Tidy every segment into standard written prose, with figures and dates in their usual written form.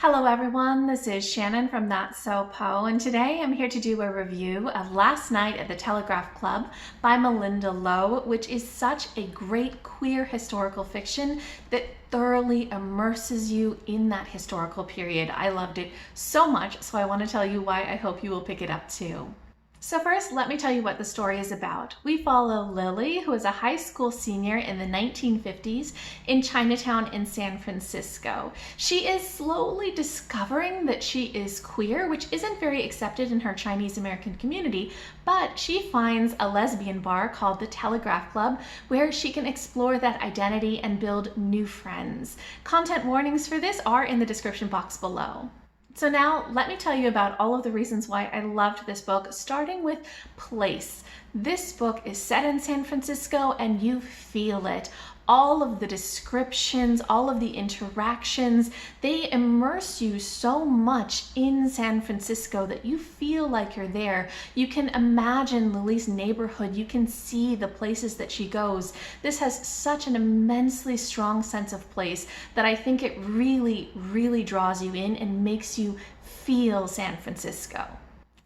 Hello everyone, this is Shannon from That's So Po, and today I'm here to do a review of Last Night at the Telegraph Club by Malinda Lo, which is such a great queer historical fiction that thoroughly immerses you in that historical period. I loved it so much, so I want to tell you why I hope you will pick it up too. So first, let me tell you what the story is about. We follow Lily, who is a high school senior in the 1950s in Chinatown in San Francisco. She is slowly discovering that she is queer, which isn't very accepted in her Chinese American community, but she finds a lesbian bar called the Telegraph Club where she can explore that identity and build new friends. Content warnings for this are in the description box below. So now let me tell you about all of the reasons why I loved this book, starting with place. This book is set in San Francisco and you feel it. All of the descriptions, all of the interactions, they immerse you so much in San Francisco that you feel like you're there. You can imagine Lily's neighborhood. You can see the places that she goes. This has such an immensely strong sense of place that I think it really draws you in and makes you feel San Francisco.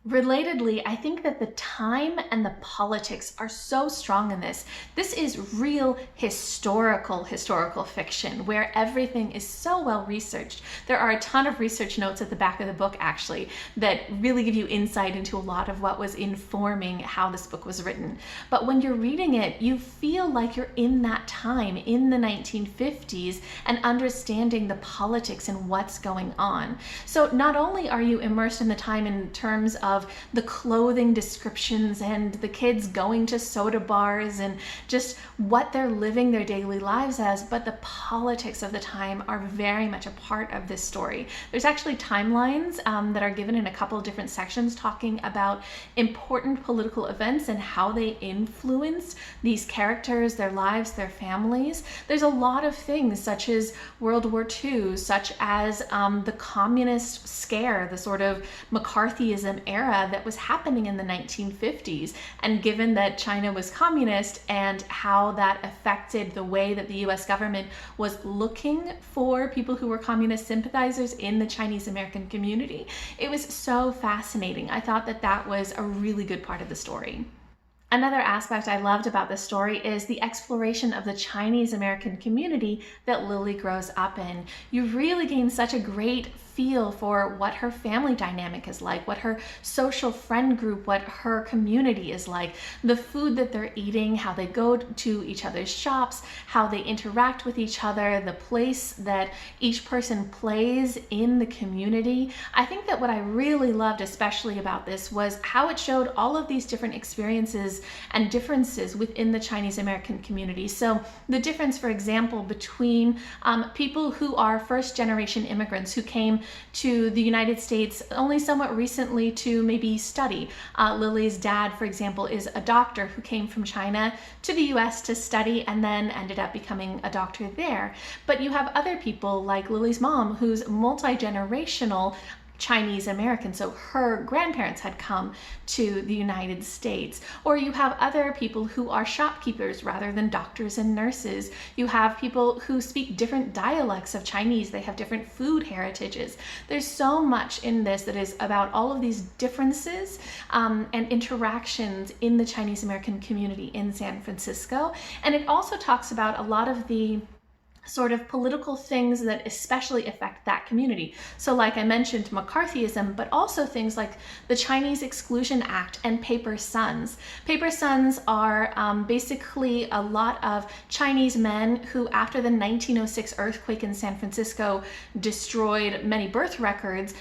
Relatedly, I think that the time and the politics are so strong in this. This is real historical fiction where everything is so well researched. There are a ton of research notes at the back of the book actually that really give you insight into a lot of what was informing how this book was written. But when you're reading it, you feel like you're in that time in the 1950s and understanding the politics and what's going on. So not only are you immersed in the time in terms of the clothing descriptions and the kids going to soda bars and just what they're living their daily lives as, but the politics of the time are very much a part of this story. There's actually timelines that are given in a couple of different sections talking about important political events and how they influenced these characters, their lives, their families. There's a lot of things such as World War II, such as the communist scare, the sort of McCarthyism era that was happening in the 1950s. And given that China was communist and how that affected the way that the US government was looking for people who were communist sympathizers in the Chinese American community, it was so fascinating. I thought that that was a really good part of the story. Another aspect I loved about this story is the exploration of the Chinese American community that Lily grows up in. You really gain such a great feel for what her family dynamic is like, what her social friend group, what her community is like, the food that they're eating, how they go to each other's shops, how they interact with each other, the place that each person plays in the community. I think that what I really loved especially about this was how it showed all of these different experiences and differences within the Chinese American community. So the difference, for example, between people who are first generation immigrants who came to the United States only somewhat recently to maybe study. Lily's dad, for example, is a doctor who came from China to the US to study and then ended up becoming a doctor there. But you have other people like Lily's mom who's multi-generational Chinese American, so her grandparents had come to the United States. Or you have other people who are shopkeepers rather than doctors and nurses. You have people who speak different dialects of Chinese. They have different food heritages. There's so much in this that is about all of these differences and interactions in the Chinese American community in San Francisco. And it also talks about a lot of the sort of political things that especially affect that community. So like I mentioned, McCarthyism, but also things like the Chinese Exclusion Act and Paper Sons. Paper Sons are basically a lot of Chinese men who, after the 1906 earthquake in San Francisco destroyed many birth records,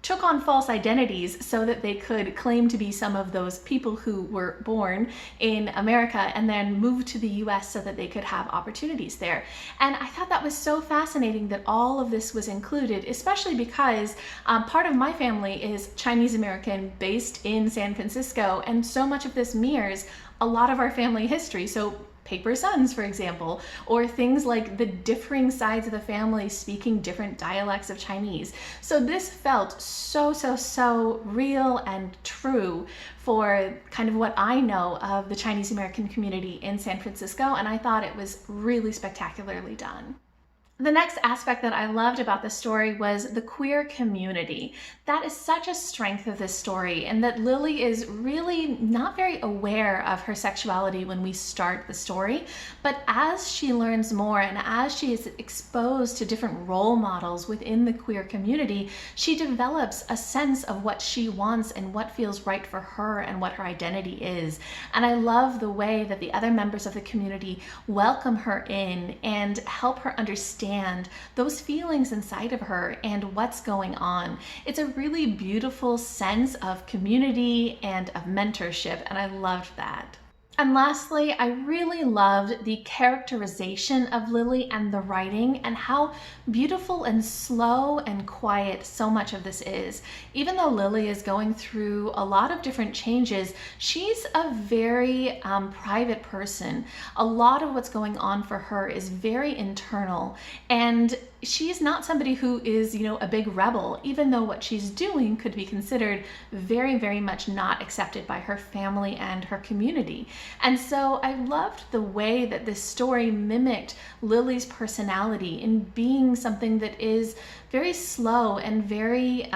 took on false identities so that they could claim to be some of those people who were born in America and then moved to the US so that they could have opportunities there. And I thought that was so fascinating that all of this was included, especially because part of my family is Chinese American based in San Francisco, and so much of this mirrors a lot of our family history. So Paper Sons, for example, or things like the differing sides of the family speaking different dialects of Chinese. So this felt so real and true for kind of what I know of the Chinese American community in San Francisco, and I thought it was really spectacularly done. The next aspect that I loved about the story was the queer community. That is such a strength of this story, and that Lily is really not very aware of her sexuality when we start the story. But as she learns more and as she is exposed to different role models within the queer community, she develops a sense of what she wants and what feels right for her and what her identity is. And I love the way that the other members of the community welcome her in and help her understand those feelings inside of her and what's going on. It's a really beautiful sense of community and of mentorship, and I loved that. And lastly, I really loved the characterization of Lily and the writing and how beautiful and slow and quiet so much of this is. Even though Lily is going through a lot of different changes, she's a very private person. A lot of what's going on for her is very internal, and she's not somebody who is, a big rebel, even though what she's doing could be considered very, very much not accepted by her family and her community. And so I loved the way that this story mimicked Lily's personality in being something that is very slow and very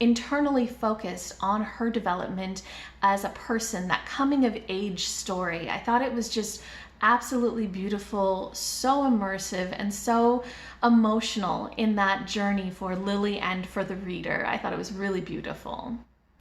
internally focused on her development as a person, that coming of age story. I thought it was just absolutely beautiful, so immersive, and so emotional in that journey for Lily and for the reader. I thought it was really beautiful.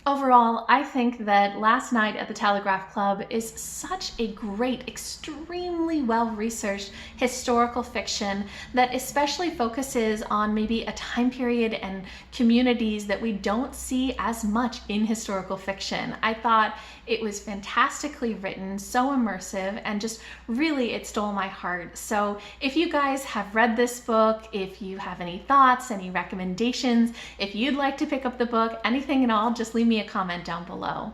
Overall, I think that Last Night at the Telegraph Club is such a great, extremely well-researched historical fiction that especially focuses on maybe a time period and communities that we don't see as much in historical fiction. I thought it was fantastically written, so immersive, and just really it stole my heart. So if you guys have read this book, if you have any thoughts, any recommendations, if you'd like to pick up the book, anything at all, just leave me a comment down below.